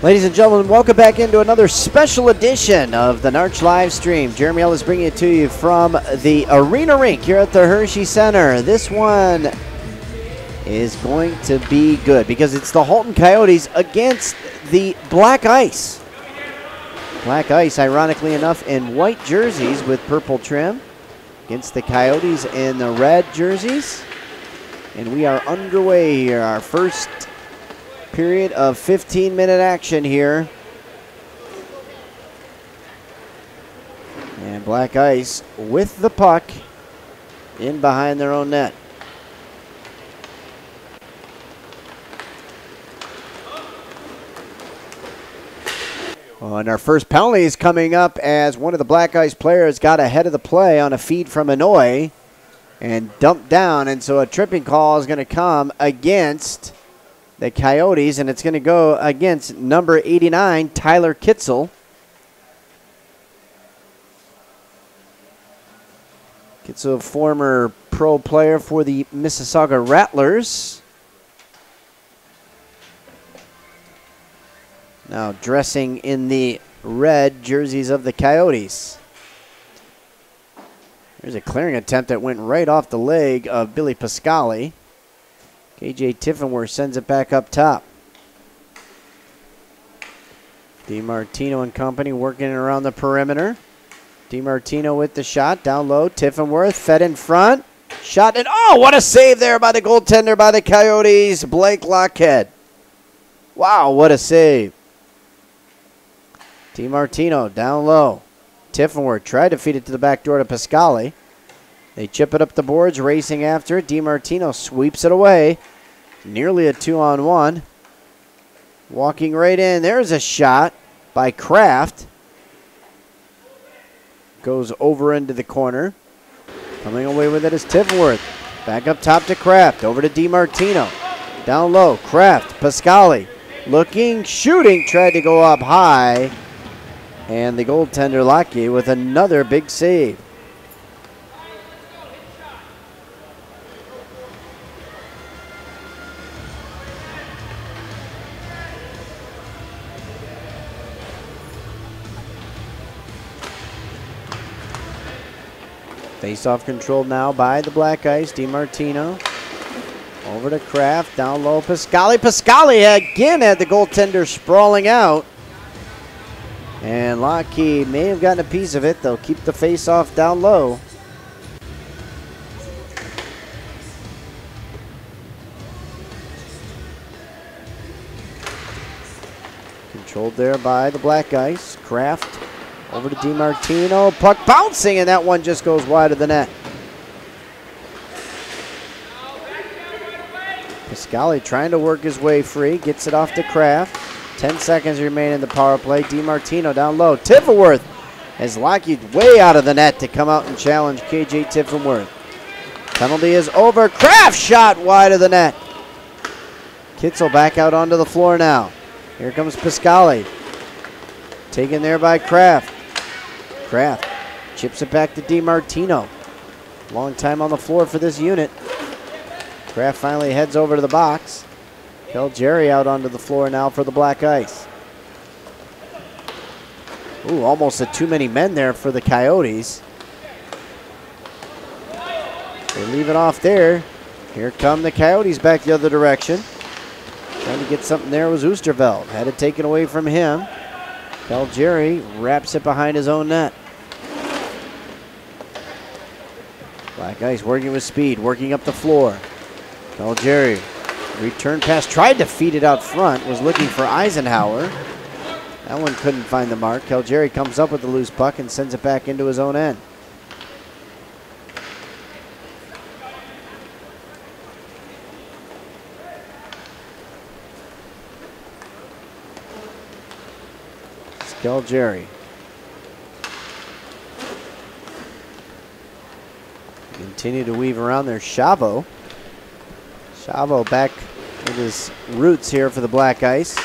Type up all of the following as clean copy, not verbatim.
Ladies and gentlemen, welcome back into another special edition of the Narch live stream. Jeremy Ellis bringing it to you from the Arena Rink here at the Hershey Center. This one is going to be good because it's the Halton Coyotes against the Black Ice. Black Ice, ironically enough, in white jerseys with purple trim against the Coyotes in the red jerseys. And we are underway here, our first period of 15-minute action here. And Black Ice with the puck in behind their own net. And our first penalty is coming up as one of the Black Ice players got ahead of the play on a feed from Inouye and dumped down. And so a tripping call is going to come against the Coyotes, and it's going to go against number 89, Tyler Kitzel. Kitzel, former pro player for the Mississauga Rattlers. Now dressing in the red jerseys of the Coyotes. There's a clearing attempt that went right off the leg of Billy Pascali. KJ Tiffenworth sends it back up top. DiMartino and company working around the perimeter. DiMartino with the shot, down low. Tiffenworth fed in front. Shot, and oh, what a save there by the goaltender by the Coyotes, Blake Lockhead. Wow, what a save. DiMartino down low. Tiffenworth tried to feed it to the back door to Pascali. They chip it up the boards, racing after it. DiMartino sweeps it away. Nearly a 2-on-1. Walking right in. There's a shot by Kraft. Goes over into the corner. Coming away with it is Tiffenworth. Back up top to Kraft. Over to DiMartino. Down low. Kraft. Pascali. Looking, shooting. Tried to go up high. And the goaltender Lockheed with another big save. Face-off controlled now by the Black Ice. DiMartino over to Kraft. Down low, Pascali. Pascali again had the goaltender sprawling out. And Lockheed may have gotten a piece of it. They'll keep the face-off down low. Controlled there by the Black Ice. Kraft over to DiMartino. Puck bouncing, and that one just goes wide of the net. Pascali trying to work his way free. Gets it off to Kraft. 10 seconds remain in the power play. DiMartino down low. Tiffenworth has Lockheed way out of the net to come out and challenge KJ Tiffenworth. Penalty is over. Kraft shot wide of the net. Kitzel back out onto the floor now. Here comes Pascali. Taken there by Kraft. Kraft chips it back to DiMartino. Long time on the floor for this unit. Kraft finally heads over to the box. Jerry out onto the floor now for the Black Ice. Ooh, almost a too many men there for the Coyotes. They leave it off there. Here come the Coyotes back the other direction. Trying to get something there was Oosterveld. Had it taken away from him. Jerry wraps it behind his own net. Black Ice working with speed, working up the floor. Jerry. Return pass, tried to feed it out front, was looking for Eisenhower. That one couldn't find the mark. Jerry comes up with the loose puck and sends it back into his own end. Jerry. Continue to weave around there. Chavo back with his roots here for the Black Ice.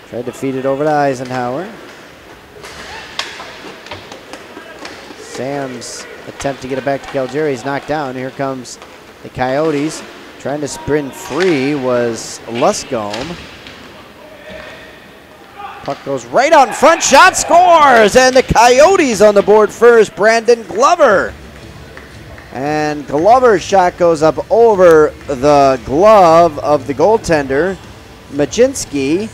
Tried to feed it over to Eisenhower. Sam's attempt to get it back to Calgary is knocked down. Here comes the Coyotes. Trying to sprint free was Luscombe. Puck goes right out in front. Shot scores! And the Coyotes on the board first. Brandon Glover. And Glover's shot goes up over the glove of the goaltender, Majinski.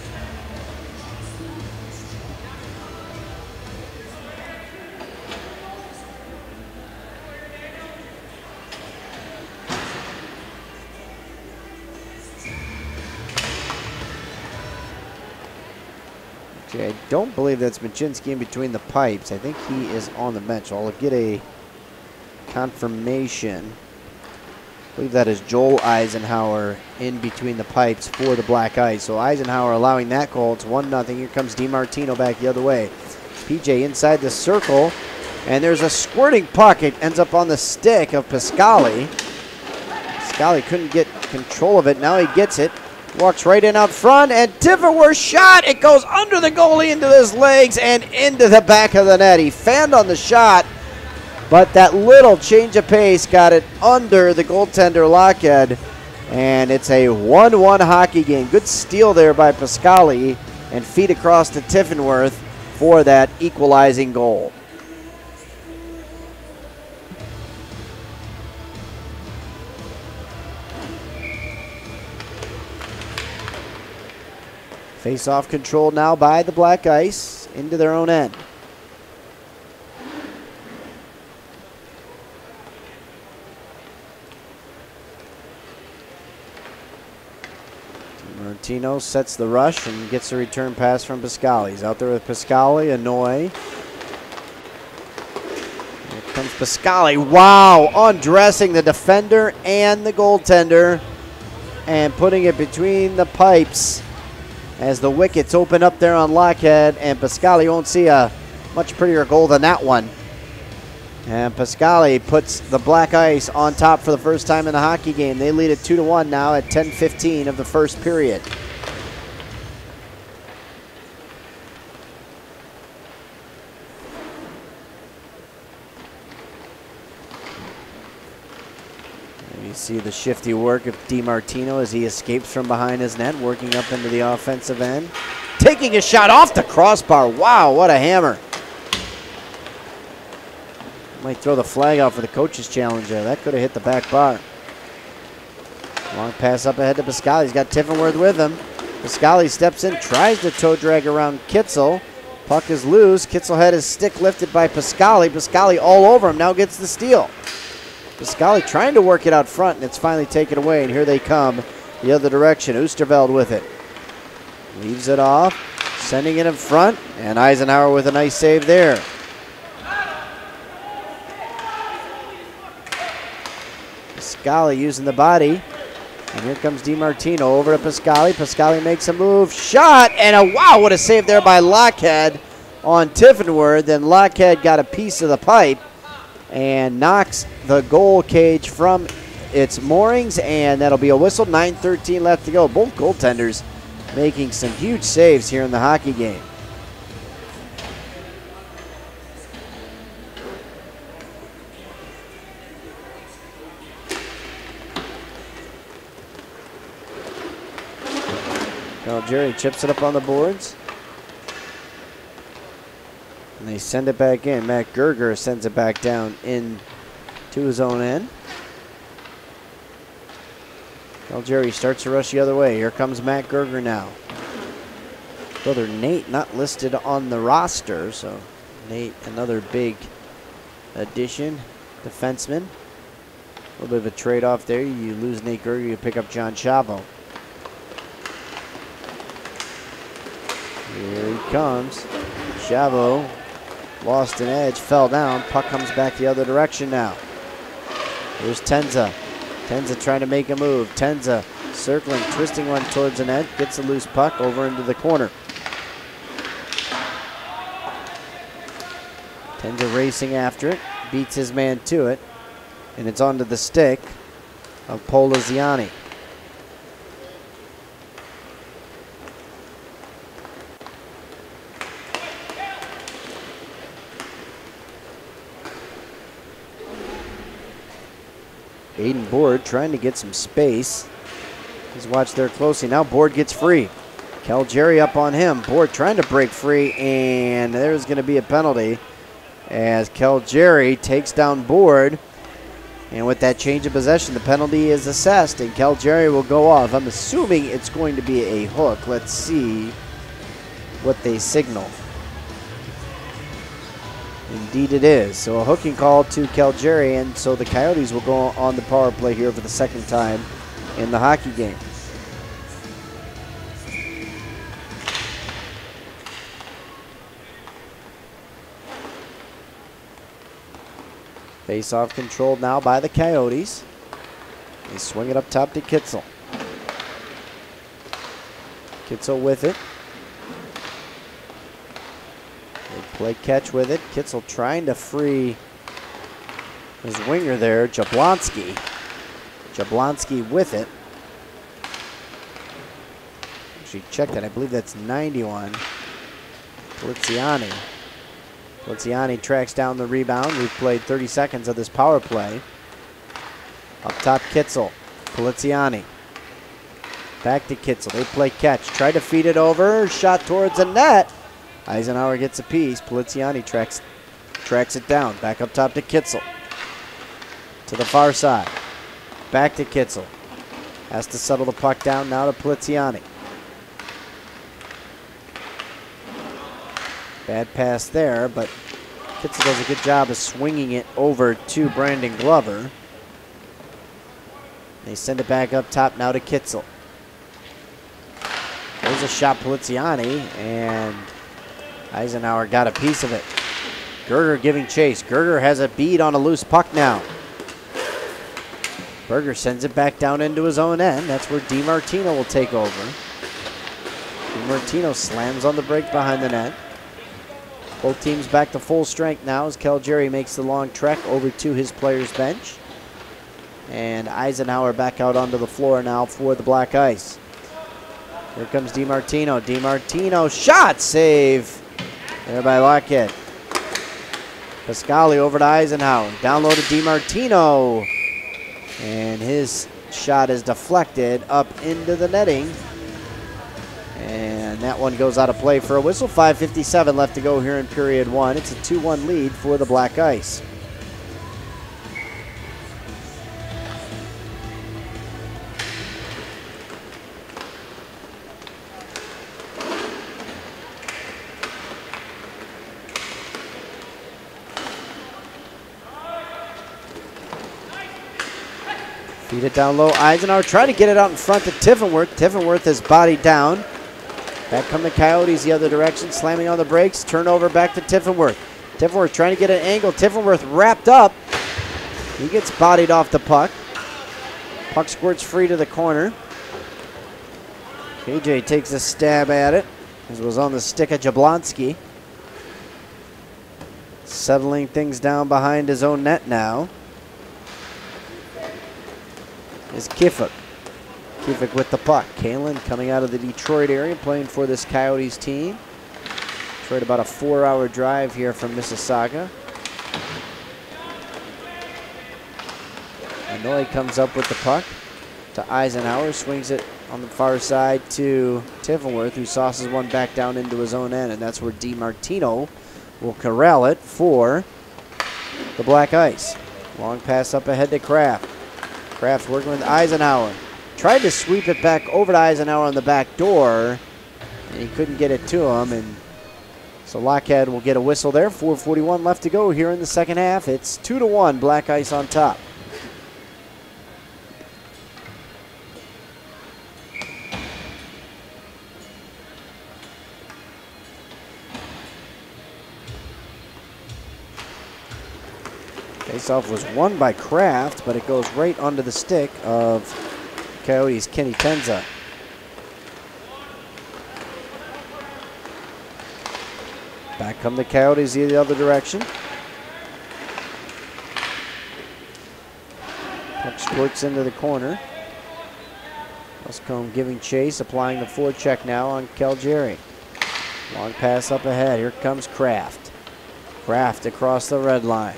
I don't believe that's Majinski in between the pipes. I think he is on the bench. I'll get a confirmation. I believe that is Joel Eisenhower in between the pipes for the Black Ice. So Eisenhower allowing that goal. It's 1-0. Here comes DiMartino back the other way. PJ inside the circle. And there's a squirting puck. It ends up on the stick of Pascali. Pascali couldn't get control of it. Now he gets it. Walks right in out front, and Tifferworth's shot. It goes under the goalie into his legs and into the back of the net. He fanned on the shot, but that little change of pace got it under the goaltender Lockhead, and it's a 1-1 hockey game. Good steal there by Pascali, and feed across to Tifferworth for that equalizing goal. Face-off controlled now by the Black Ice into their own end. Martino sets the rush and gets a return pass from Pascali. He's out there with Pascali, Anoy. Here comes Pascali. Wow, undressing the defender and the goaltender and putting it between the pipes as the wickets open up there on Lockhead, and Pascali won't see a much prettier goal than that one. And Pascali puts the Black Ice on top for the first time in the hockey game. They lead it 2-1 now at 10:15 of the first period. You see the shifty work of DiMartino as he escapes from behind his net, working up into the offensive end. Taking a shot off the crossbar. Wow, what a hammer. Might throw the flag out for the coach's challenge there. That could have hit the back bar. Long pass up ahead to Pascali. He's got Tifferworth with him. Pascali steps in, tries to toe drag around Kitzel. Puck is loose. Kitzel had his stick lifted by Pascali. Pascali all over him, now gets the steal. Pascali trying to work it out front, and it's finally taken away, and here they come the other direction. Oosterveld with it. Leaves it off, sending it in front, and Eisenhower with a nice save there. Pascali using the body, and here comes DiMartino over to Pascali. Pascali makes a move, shot, and a wow, what a save there by Lockhead on Tifferworth. Then Lockhead got a piece of the pipe and knocks the goal cage from its moorings, and that'll be a whistle. 9:13 left to go. Both goaltenders making some huge saves here in the hockey game. Jerry chips it up on the boards. And they send it back in. Matt Gerger sends it back down in to his own end. Jerry starts to rush the other way. Here comes Matt Gerger now. Brother Nate not listed on the roster, so Nate, another big addition, defenseman. A little bit of a trade-off there. You lose Nate Gerger, you pick up John Chavo. Here he comes. Chavo lost an edge, fell down. Puck comes back the other direction now. Here's Tenza. Tenza trying to make a move. Tenza circling, twisting one towards the net. Gets a loose puck over into the corner. Tenza racing after it. Beats his man to it. And it's onto the stick of Poliziani. Aiden Board trying to get some space. He's watched there closely. Now Board gets free. Calgary up on him. Board trying to break free, and there's going to be a penalty as Calgary takes down Board. And with that change of possession, the penalty is assessed, and Calgary will go off. I'm assuming it's going to be a hook. Let's see what they signal. Indeed it is. So a hooking call to Calgary, and so the Coyotes will go on the power play here for the second time in the hockey game. Face-off controlled now by the Coyotes. They swing it up top to Kitzel. Kitzel with it. They play catch with it. Kitzel trying to free his winger there, Jablonski. Jablonski with it. Actually checked that. I believe that's 91. Poliziani. Poliziani tracks down the rebound. We've played 30 seconds of this power play. Up top, Kitzel. Poliziani. Back to Kitzel. They play catch. Try to feed it over. Shot towards the net. Eisenhower gets a piece. Poliziani tracks it down. Back up top to Kitzel. To the far side. Back to Kitzel. Has to settle the puck down now to Poliziani. Bad pass there, but Kitzel does a good job of swinging it over to Brandon Glover. They send it back up top now to Kitzel. There's a shot, Poliziani, and Eisenhower got a piece of it. Gerger giving chase. Gerger has a bead on a loose puck now. Berger sends it back down into his own end. That's where DiMartino will take over. DiMartino slams on the break behind the net. Both teams back to full strength now as Calgary makes the long trek over to his players' bench. And Eisenhower back out onto the floor now for the Black Ice. Here comes DiMartino. DiMartino shot save there by Lockhead. Pascali over to Eisenhower. Down low to DiMartino. And his shot is deflected up into the netting. And that one goes out of play for a whistle. 5:57 left to go here in period one. It's a 2-1 lead for the Black Ice. Feed it down low. Eisenhower trying to get it out in front to Tiffenworth. Tiffenworth is bodied down. Back come the Coyotes the other direction, slamming on the brakes. Turnover back to Tiffenworth. Tiffenworth trying to get an angle. Tiffenworth wrapped up. He gets bodied off the puck. Puck squirts free to the corner. KJ takes a stab at it. This was on the stick of Jablonski. Settling things down behind his own net now is Kifuk. Kifuk with the puck. Kalen coming out of the Detroit area, playing for this Coyotes team. Detroit about a 4-hour drive here from Mississauga. Anoy comes up with the puck to Eisenhower, swings it on the far side to Tiffenworth, who sauces one back down into his own end, and that's where DiMartino will corral it for the Black Ice. Long pass up ahead to Kraft. Kraft working with Eisenhower. Tried to sweep it back over to Eisenhower on the back door, and he couldn't get it to him, and so Lockhead will get a whistle there. 4:41 left to go here in the second half. It's 2-1, Black Ice on top. Faceoff was won by Kraft, but it goes right onto the stick of Coyotes' Kenny Tenza. Back come the Coyotes the other direction. Puck squirts into the corner. Muscombe giving chase, applying the forecheck now on Calgary. Long pass up ahead. Here comes Kraft. Kraft across the red line.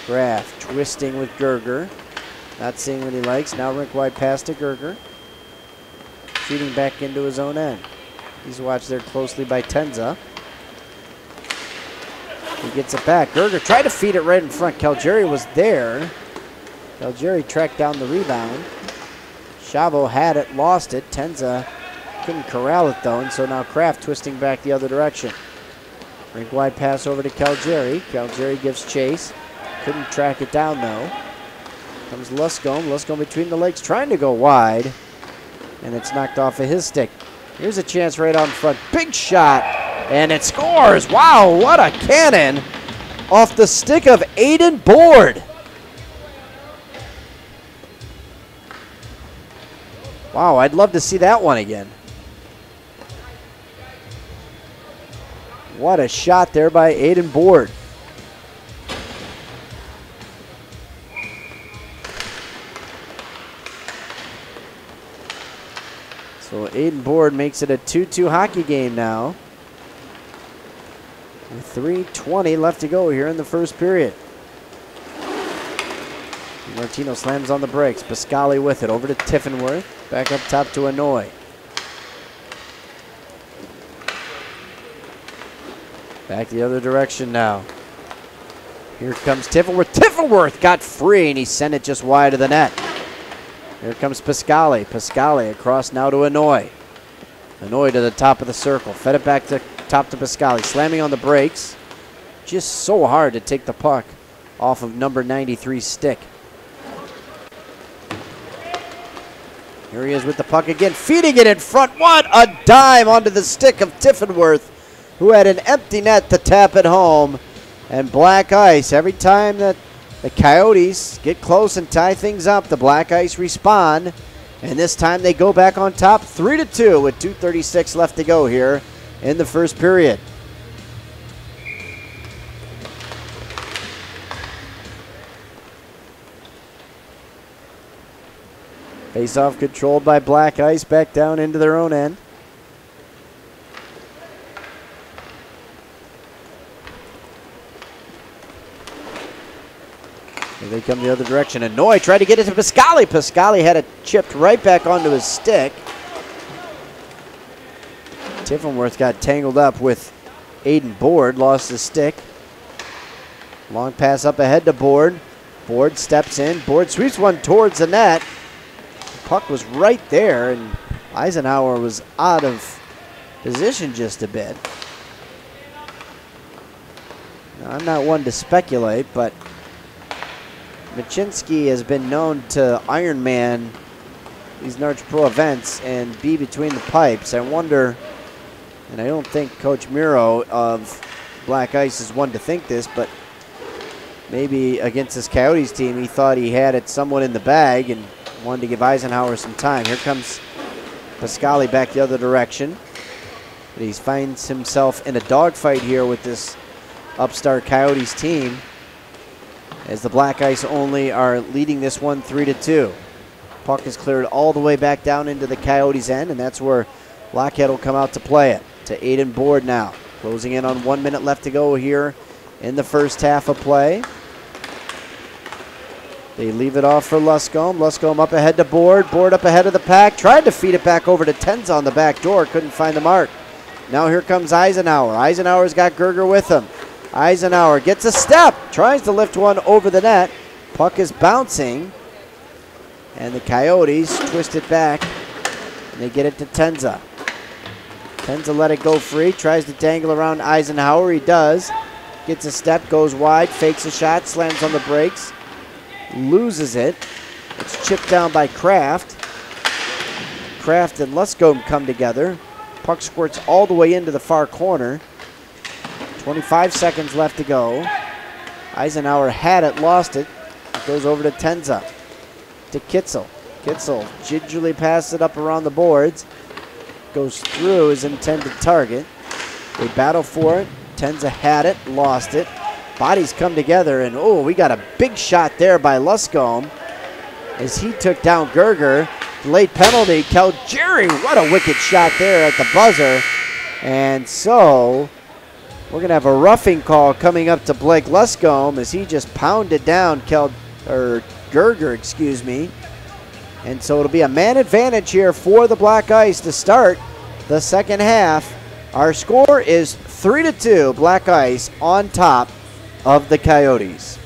Kraft twisting with Gerger. Not seeing what he likes. Now rink wide pass to Gerger. Feeding back into his own end. He's watched there closely by Tenza. He gets it back. Gerger tried to feed it right in front. Calgary was there. Calgary tracked down the rebound. Chavo had it, lost it. Tenza couldn't corral it though, and so now Kraft twisting back the other direction. Rink wide pass over to Calgary. Calgary gives chase. Couldn't track it down though. Comes Luscombe. Luscombe between the legs trying to go wide, and it's knocked off of his stick. Here's a chance right out in front. Big shot, and it scores. Wow, what a cannon off the stick of Aiden Board. Wow, I'd love to see that one again. What a shot there by Aiden Board. So Aiden Board makes it a 2-2 hockey game now. With 3:20 left to go here in the first period. Martino slams on the brakes. Pascali with it. Over to Tiffenworth. Back up top to Anoy. Back the other direction now. Here comes Tiffenworth. Tiffenworth got free, and he sent it just wide of the net. Here comes Pascali. Pascali across now to Anoy. Anoy to the top of the circle. Fed it back to top to Pascali. Slamming on the brakes. Just so hard to take the puck off of number 93's stick. Here he is with the puck again. Feeding it in front. What a dime onto the stick of Tiffenworth, who had an empty net to tap it home. And Black Ice, every time that the Coyotes get close and tie things up, the Black Ice respond. And this time they go back on top 3-2 with 2:36 left to go here in the first period. Face-off controlled by Black Ice, back down into their own end. Here they come the other direction. Anoy tried to get it to Pascali. Pascali had it chipped right back onto his stick. Tiffenworth got tangled up with Aiden Board, lost his stick. Long pass up ahead to Board. Board steps in. Board sweeps one towards the net. Puck was right there, and Eisenhower was out of position just a bit. Now, I'm not one to speculate, but Machinsky has been known to Ironman these Narch Pro events and be between the pipes. I wonder, and I don't think Coach Miro of Black Ice is one to think this, but maybe against this Coyotes team he thought he had it somewhat in the bag and wanted to give Eisenhower some time. Here comes Pascali back the other direction. But he finds himself in a dogfight here with this upstart Coyotes team, as the Black Ice only are leading this one 3-2. Puck is cleared all the way back down into the Coyotes' end, and that's where Lockhead will come out to play it. To Aiden Board now. Closing in on 1 minute left to go here in the first half of play. They leave it off for Luscombe. Luscombe up ahead to Board. Board up ahead of the pack. Tried to feed it back over to Tenza on the back door. Couldn't find the mark. Now here comes Eisenhower. Eisenhower's got Gerger with him. Eisenhower gets a step. Tries to lift one over the net. Puck is bouncing. And the Coyotes twist it back. And they get it to Tenza. Tenza let it go free. Tries to dangle around Eisenhower. He does. Gets a step. Goes wide. Fakes a shot. Slams on the brakes. Loses it. It's chipped down by Kraft. Kraft and Luscombe come together. Puck squirts all the way into the far corner. 25 seconds left to go. Eisenhower had it, lost it. It goes over to Tenza. To Kitzel. Kitzel gingerly passes it up around the boards. Goes through his intended target. They battle for it. Tenza had it, lost it. Bodies come together, and oh, we got a big shot there by Luscombe as he took down Gerger. Late penalty. Calgary, what a wicked shot there at the buzzer. And so we're going to have a roughing call coming up to Blake Luscombe as he just pounded down Gerger, excuse me. And so it'll be a man advantage here for the Black Ice to start the second half. Our score is 3-2, Black Ice on top of the Coyotes.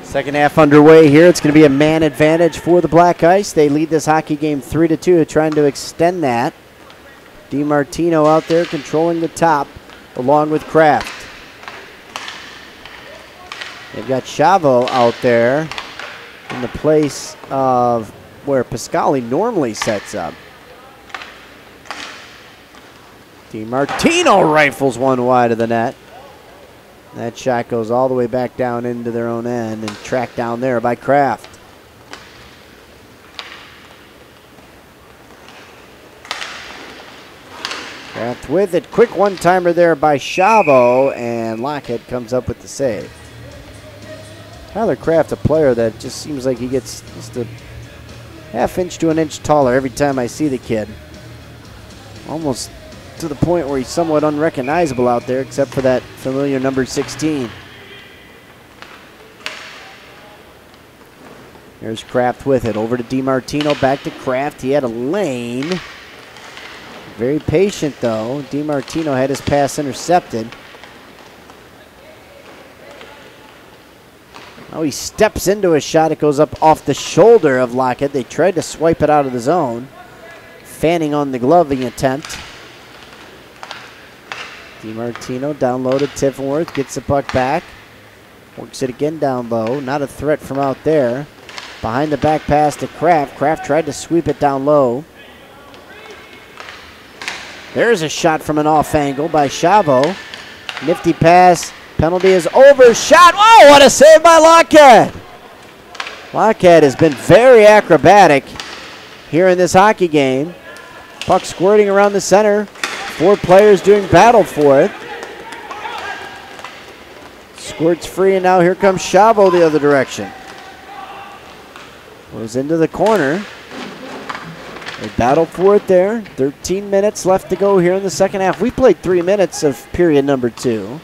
Second half underway here. It's going to be a man advantage for the Black Ice. They lead this hockey game 3-2, trying to extend that. DiMartino out there controlling the top along with Kraft. They've got Chavo out there in the place of where Pascali normally sets up. DiMartino rifles one wide of the net. That shot goes all the way back down into their own end and tracked down there by Kraft. Kraft with it. Quick one-timer there by Chavo, and Lockett comes up with the save. Tyler Kraft, a player that just seems like he gets just a half inch to an inch taller every time I see the kid. Almost to the point where he's somewhat unrecognizable out there, except for that familiar number 16. There's Kraft with it. Over to DiMartino, back to Kraft. He had a lane. Very patient, though. DiMartino had his pass intercepted. Now he steps into a shot. It goes up off the shoulder of Lockett. They tried to swipe it out of the zone. Fanning on the gloving attempt. DiMartino down low to Tiffenworth, gets the puck back, works it again down low. Not a threat from out there. Behind the back pass to Kraft. Kraft tried to sweep it down low. There's a shot from an off angle by Chavo. Nifty pass. Penalty is over. Shot. Oh, what a save by Lockett. Lockett has been very acrobatic here in this hockey game. Puck squirting around the center. 4 players doing battle for it. Squirts free, and now here comes Chavo the other direction. Goes into the corner. They battle for it there. 13 minutes left to go here in the second half. We played 3 minutes of period number 2.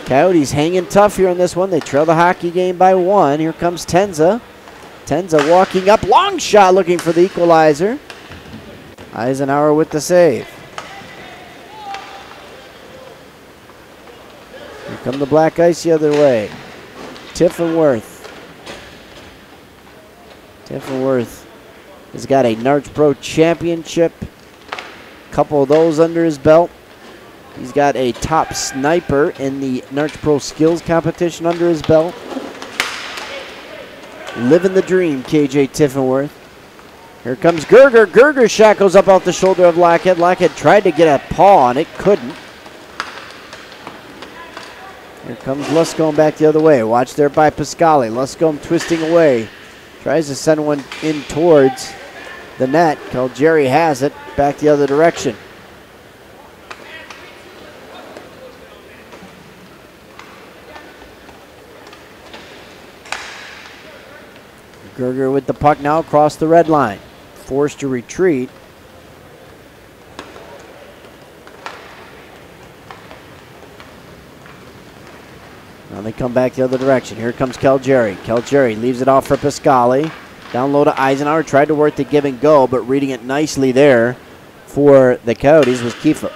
Coyotes hanging tough here in this one. They trail the hockey game by 1. Here comes Tenza. Tenza walking up. Long shot looking for the equalizer. Eisenhower with the save. Here come the Black Ice the other way. Tiffenworth. Tiffenworth has got a Narch Pro Championship. Couple of those under his belt. He's got a top sniper in the Narch Pro Skills competition under his belt. Living the dream, KJ Tiffenworth. Here comes Gerger. Gerger's shot goes up off the shoulder of Lockett. Lockett tried to get a paw on it, couldn't. Here comes Luscombe back the other way. Watch there by Pascali. Luscombe twisting away. Tries to send one in towards the net. Calgeri has it. Back the other direction. Gerger with the puck now across the red line. Forced to retreat. Now they come back the other direction. Here comes Calgeri. Calgeri leaves it off for Pascali. Down low to Eisenhower. Tried to work the give and go, but reading it nicely there for the Coyotes was Kiefer.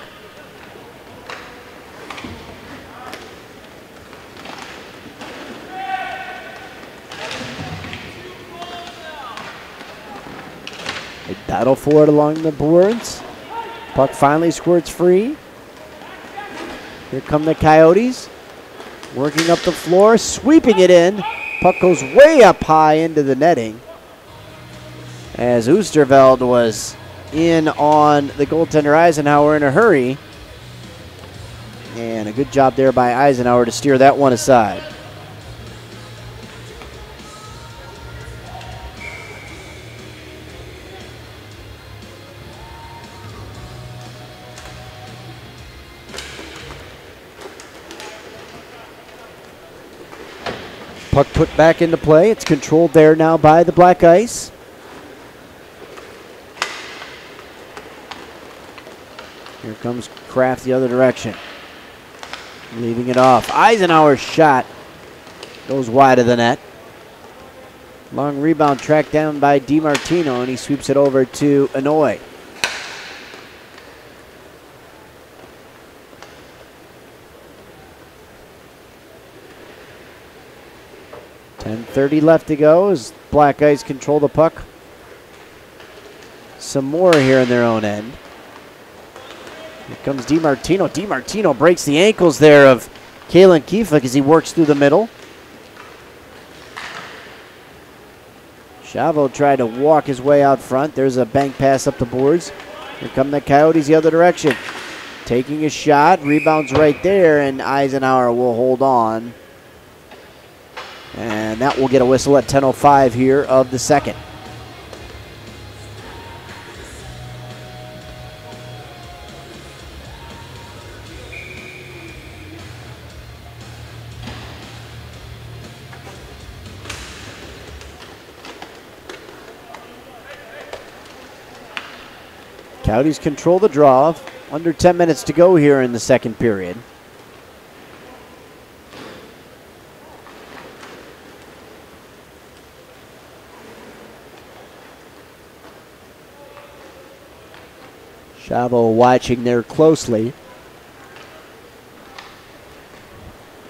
They battle for it along the boards. Puck finally squirts free. Here come the Coyotes. Working up the floor, sweeping it in. Puck goes way up high into the netting. As Oosterveld was in on the goaltender Eisenhower in a hurry. And a good job there by Eisenhower to steer that one aside. Puck put back into play. It's controlled there now by the Black Ice. Here comes Kraft the other direction. Leaving it off. Eisenhower's shot goes wide of the net. Long rebound tracked down by DiMartino, and he sweeps it over to Inouye. .30 left to go as Black Ice control the puck. Some more here in their own end. Here comes DiMartino. DiMartino breaks the ankles there of Kalen Kiefick as he works through the middle. Chavo tried to walk his way out front. There's a bank pass up the boards. Here come the Coyotes the other direction. Taking a shot. Rebounds right there, and Eisenhower will hold on. And that will get a whistle at 10:05 here of the second. Coyotes control the draw. Under 10 minutes to go here in the second period. Chavo watching there closely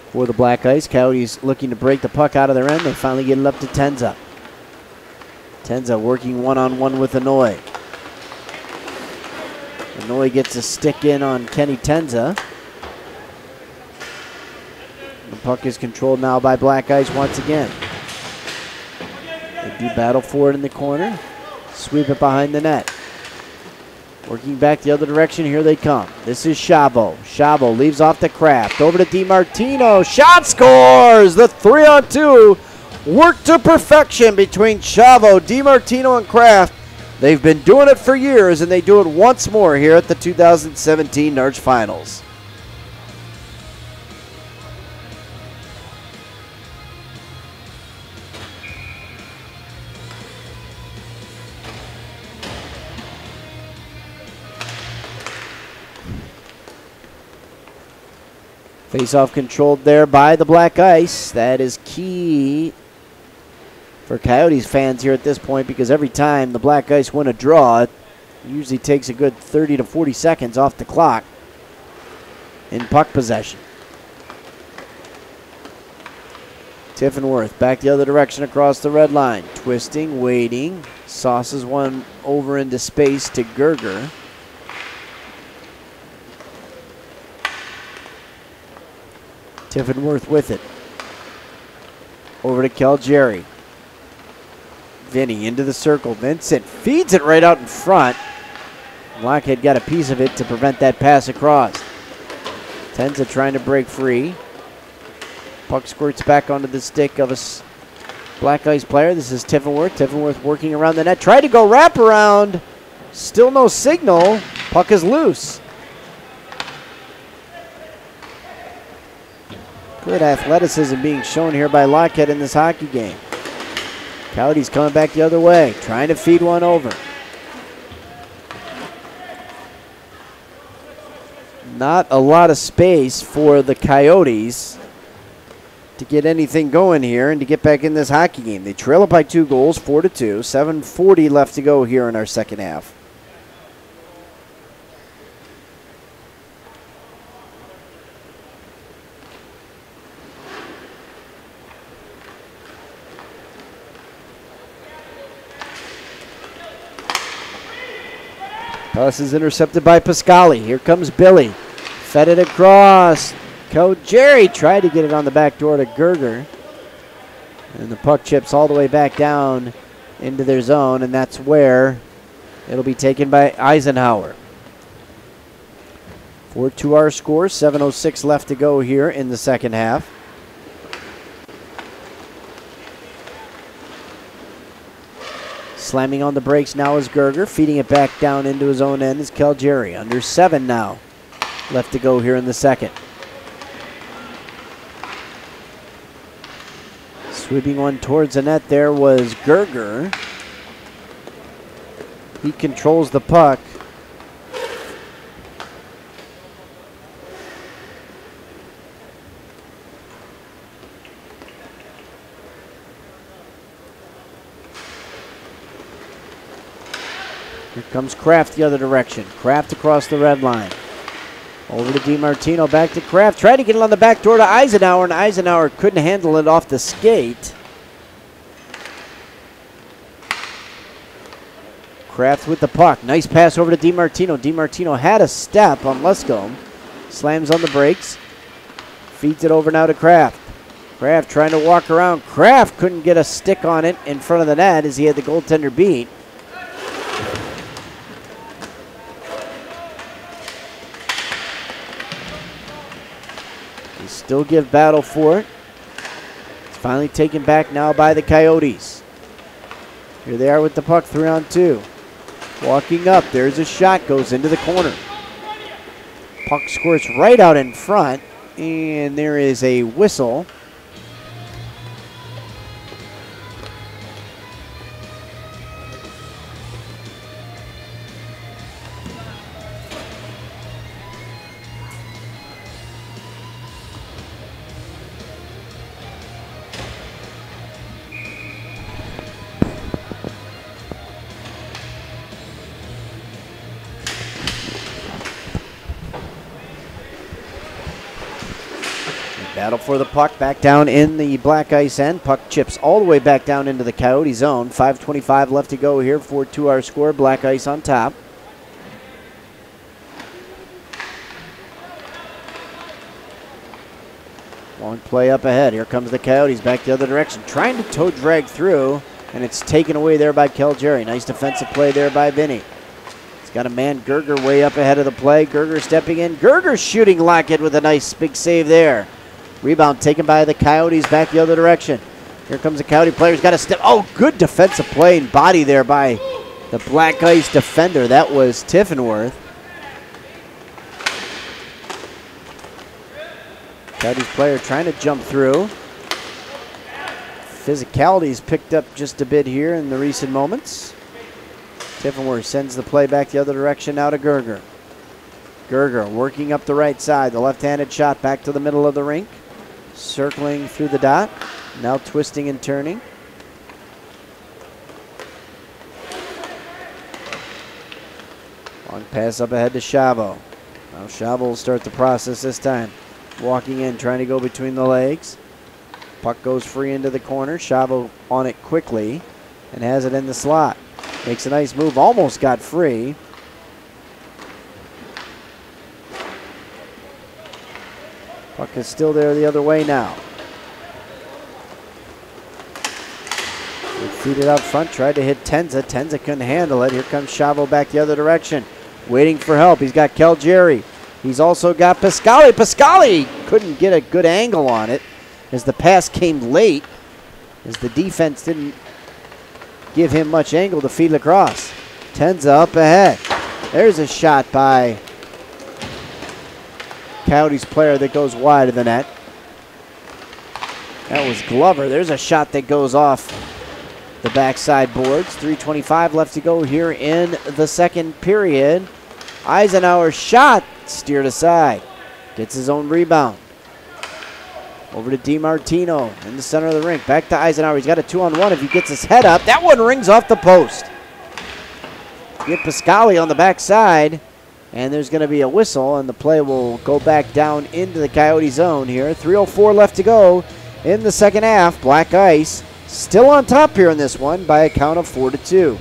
for the Black Ice. Coyotes looking to break the puck out of their end. They finally get it up to Tenza. Tenza working one-on-one with Inouye. Inouye gets a stick in on Kenny Tenza. The puck is controlled now by Black Ice once again. They do battle for it in the corner. Sweep it behind the net. Working back the other direction, here they come. This is Chavo. Chavo leaves off the Kraft. Over to DiMartino. Shot scores! The 3-on-2 work to perfection between Chavo, DiMartino, and Kraft. They've been doing it for years, and they do it once more here at the 2017 Narch Finals. Face-off controlled there by the Black Ice. That is key for Coyotes fans here at this point, because every time the Black Ice win a draw, it usually takes a good 30 to 40 seconds off the clock in puck possession. Tiffenworth back the other direction across the red line. Twisting, waiting. Sauces one over into space to Gerger. Tiffenworth with it. Over to Calgary. Vinny into the circle. Vincent feeds it right out in front. Lockhead got a piece of it to prevent that pass across. Tenza trying to break free. Puck squirts back onto the stick of a Black Ice player. This is Tiffenworth. Tiffenworth working around the net. Tried to go wraparound. Still no signal. Puck is loose. Good athleticism being shown here by Lockhead in this hockey game. Coyotes coming back the other way, trying to feed one over. Not a lot of space for the Coyotes to get anything going here and to get back in this hockey game. They trail it by 2 goals, 4-2. 7:40 left to go here in our second half. Pass is intercepted by Pascali. Here comes Billy. Fed it across. Coach Jerry tried to get it on the back door to Gerger. And the puck chips all the way back down into their zone, and that's where it'll be taken by Eisenhower. 4-2 our score, 7:06 left to go here in the second half. Slamming on the brakes now is Gerger. Feeding it back down into his own end is Calgary. Under 7 now left to go here in the second. Sweeping one towards the net there was Gerger. He controls the puck. Here comes Kraft the other direction. Kraft across the red line. Over to DiMartino, back to Kraft. Tried to get it on the back door to Eisenhower, and Eisenhower couldn't handle it off the skate. Kraft with the puck. Nice pass over to DiMartino. DiMartino had a step on Luscombe. Slams on the brakes. Feeds it over now to Kraft. Kraft trying to walk around. Kraft couldn't get a stick on it in front of the net as he had the goaltender beat. Still give battle for it. It's finally taken back now by the Coyotes. Here they are with the puck, 3-on-2. Walking up, there's a shot, goes into the corner. Puck squirts right out in front, and there is a whistle. Battle for the puck back down in the black ice end. Puck chips all the way back down into the Coyote zone. 5:25 left to go here. 4-2 our score. Black ice on top. Long play up ahead. Here comes the Coyotes back the other direction. Trying to toe drag through, and it's taken away there by Calgary. Nice defensive play there by Vinny. He's got a man, Gerger, way up ahead of the play. Gerger stepping in. Gerger shooting Lockett with a nice big save there. Rebound taken by the Coyotes back the other direction. Here comes the Coyote player. He's got a step. Oh, good defensive play and body there by the black ice defender. That was Tiffenworth. Coyotes player trying to jump through. Physicality's picked up just a bit here in the recent moments. Tiffenworth sends the play back the other direction now to Gerger. Gerger working up the right side. The left-handed shot back to the middle of the rink. Circling through the dot. Now twisting and turning. Long pass up ahead to Chavo. Now Chavo will start the process this time. Walking in, trying to go between the legs. Puck goes free into the corner. Chavo on it quickly and has it in the slot. Makes a nice move. Almost got free. Puck is still there the other way now. They feed it out front, tried to hit Tenza. Tenza couldn't handle it. Here comes Chavo back the other direction, waiting for help. He's got Calgary. He's also got Pascali. Pascali couldn't get a good angle on it as the pass came late, as the defense didn't give him much angle to feed it across. Tenza up ahead. There's a shot by Coyotes player that goes wide of the net. That was Glover. There's a shot that goes off the backside boards. 3:25 left to go here in the second period. Eisenhower's shot steered aside. Gets his own rebound. Over to DiMartino in the center of the rink. Back to Eisenhower. He's got a 2-on-1 if he gets his head up. That one rings off the post. Get Pascali on the backside. And there's going to be a whistle, and the play will go back down into the Coyote zone here. 3:04 left to go in the second half. Black ice still on top here in this one by a count of 4-2.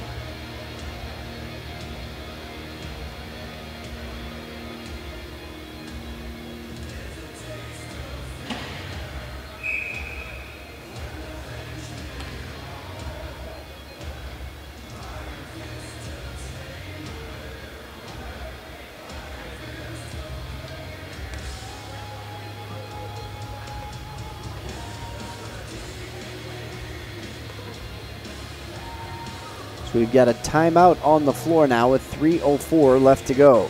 So we've got a timeout on the floor now with 3:04 left to go.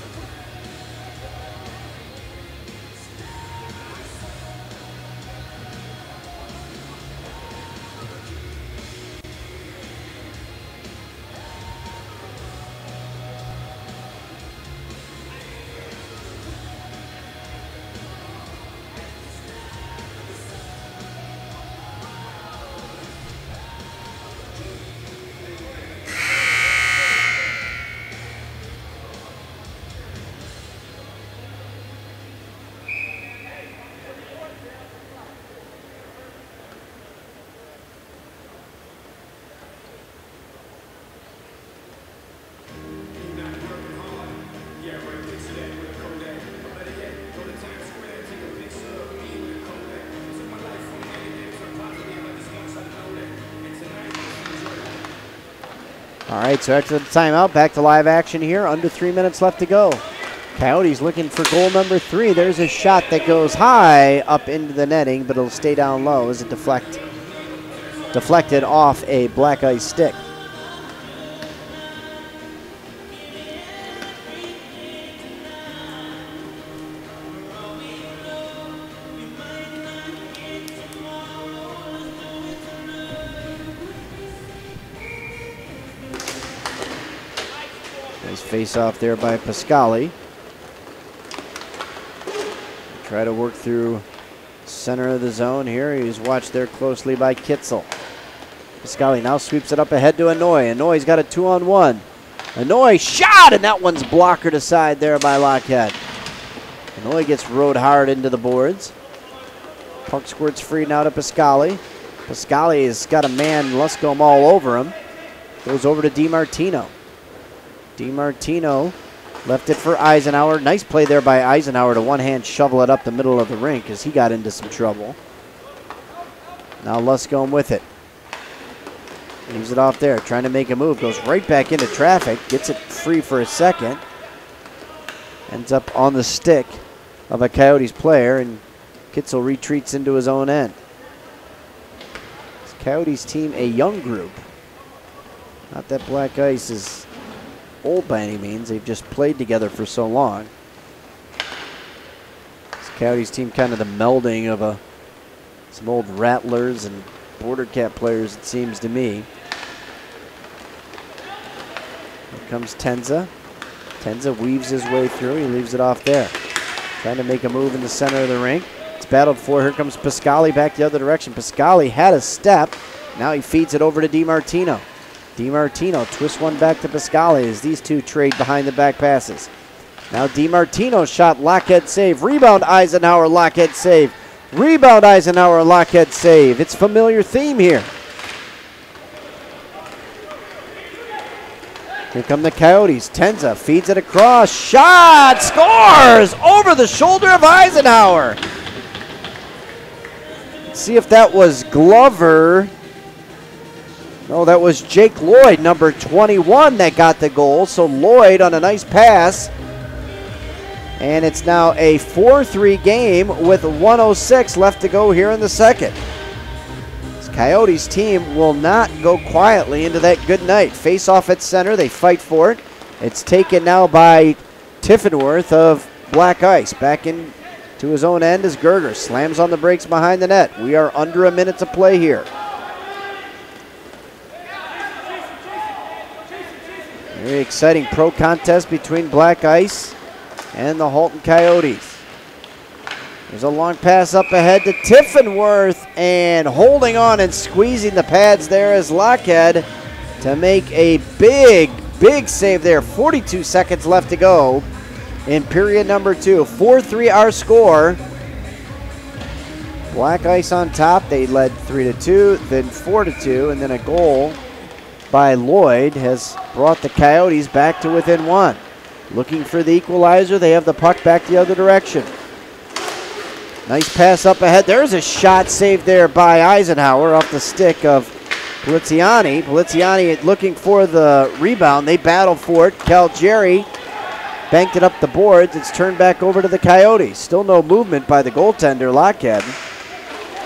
All right, so after the timeout, back to live action here. Under 3 minutes left to go. Coyotes looking for goal number 3. There's a shot that goes high up into the netting, but it'll stay down low as it deflected off a black ice stick. Nice face off there by Pascali. Try to work through center of the zone here. He's watched there closely by Kitzel. Pascali now sweeps it up ahead to Anoy. Anoy's got a 2-on-1. Anoy shot, and that one's blockered aside there by Lockhead. Anoy gets rode hard into the boards. Puck squirts free now to Pascali. Pascali has got a man, Luscombe, all over him. Goes over to DiMartino. DiMartino left it for Eisenhower. Nice play there by Eisenhower to one-hand shovel it up the middle of the rink as he got into some trouble. Now Luscombe with it. Leaves it off there, trying to make a move. Goes right back into traffic. Gets it free for a second. Ends up on the stick of a Coyotes player, and Kitzel retreats into his own end. This Coyotes team, a young group. Not that Black Ice is old by any means. They've just played together for so long. This Coyotes team kind of the melding of some old Rattlers and Border Cat players, it seems to me. Here comes Tenza. Tenza weaves his way through. He leaves it off there. Trying to make a move in the center of the rink. It's battled for. Here comes Pascali back the other direction. Pascali had a step. Now he feeds it over to DiMartino. DiMartino twists one back to Pascali as these two trade behind the back passes. Now DiMartino shot, Lockhead save. Rebound Eisenhower, Lockhead save. Rebound Eisenhower, Lockhead save. It's familiar theme here. Here come the Coyotes. Tenza feeds it across. Shot! Scores! Over the shoulder of Eisenhower. Let's see if that was Glover. No, that was Jake Lloyd, number 21, that got the goal. So Lloyd on a nice pass. And it's now a 4-3 game with 1:06 left to go here in the second. This Coyotes team will not go quietly into that good night. Face off at center. They fight for it. It's taken now by Tiffenworth of Black Ice. Back into his own end as Gerger slams on the brakes behind the net. We are under a minute to play here. Very exciting pro contest between Black Ice and the Halton Coyotes. There's a long pass up ahead to Tiffenworth, and holding on and squeezing the pads there is Lockhead to make a big, big save there. 42 seconds left to go in period number 2. 4-3 our score. Black Ice on top. They led 3-2, then 4-2, and then a goal by Lloyd has brought the Coyotes back to within 1. Looking for the equalizer. They have the puck back the other direction. Nice pass up ahead. There's a shot saved there by Eisenhower off the stick of Poliziani. Poliziani looking for the rebound. They battle for it. Calgeri banked it up the boards. It's turned back over to the Coyotes. Still no movement by the goaltender, Lockhead.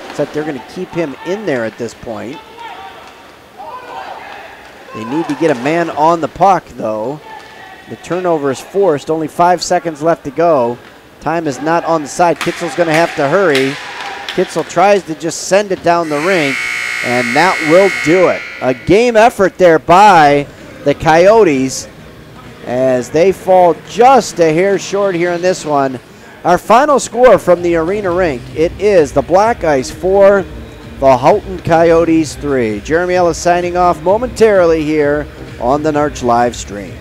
Except they're going to keep him in there at this point. They need to get a man on the puck, though. The turnover is forced. Only 5 seconds left to go. Time is not on the side. Kitzel's going to have to hurry. Kitzel tries to just send it down the rink, and that will do it. A game effort there by the Coyotes as they fall just a hair short here in this one. Our final score from the arena rink, it is the Black Ice 4, the Houghton Coyotes 3. Jeremy Ellis signing off momentarily here on the Narch live stream.